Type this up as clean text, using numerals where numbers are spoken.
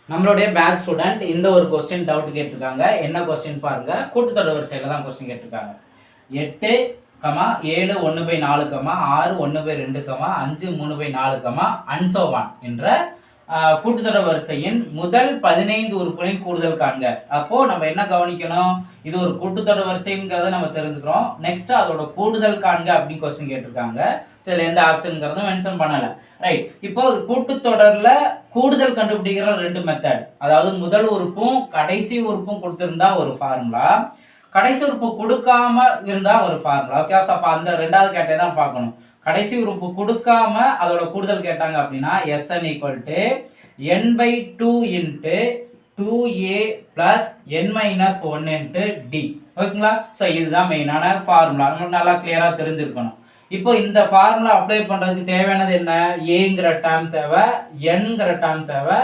நம்மளுடைய batch student இந்த ஒரு கொஸ்டின் டவுட் கேட்டிருக்காங்க. என்ன கொஸ்டின் பாருங்க, கூட்டுத்தொடர் வரிசையில் தான் கொஸ்டின் கேட்டிருக்காங்க. 8, 7 1/4, 6 1/2, 5 3/4, and so on என்ற கூட்டுத்தொடர் வரிசையின் முதல் 15 உறுப்புகளின் கூடுதல் காண்க. அப்போ நம்ம என்ன கவனிக்கணும், இது ஒரு கூட்டுத்தொடர் வரிசைங்கிறத நம்ம தெரிஞ்சுக்கிறோம். நெக்ஸ்ட் அதோட கூடுதல் காண்க அப்படின்னு கொஸ்டின் கேட்டிருக்காங்க. சரி, எந்த ஆப்ஷன்ங்கிறதும் மென்ஷன் பண்ணல. ரைட், இப்போ கூட்டுத்தொடர்ல கூடுதல் கண்டுபிடிக்கிற 2 மெத்தட், அதாவது முதல் உறுப்பும் கடைசி உறுப்பும் கொடுத்திருந்தா ஒரு ஃபார்முலா, கடைசி உறுப்பு கொடுக்காம இருந்தா ஒரு ஃபார்முலா. ஓகே, அப்ப அந்த ரெண்டாவது கேட்டே தான் பார்க்கணும். கடைசி உறுப்பு கொடுக்காம அதோட கூடுதல் கேட்டாங்க அப்படின்னா Sn = n/2 × 2a + n-1 × d. ஓகேங்களா? ஸோ இதுதான் மெயினான ஃபார்முலா. நமக்கு நல்லா கிளியரா தெரிஞ்சிருக்கணும். இப்போ இந்த ஃபார்முலா அப்ளை பண்றதுக்கு தேவையானது என்ன? ஏங்கிற டேர்ம் தேவை, என்கிற டேர்ம் தேவை,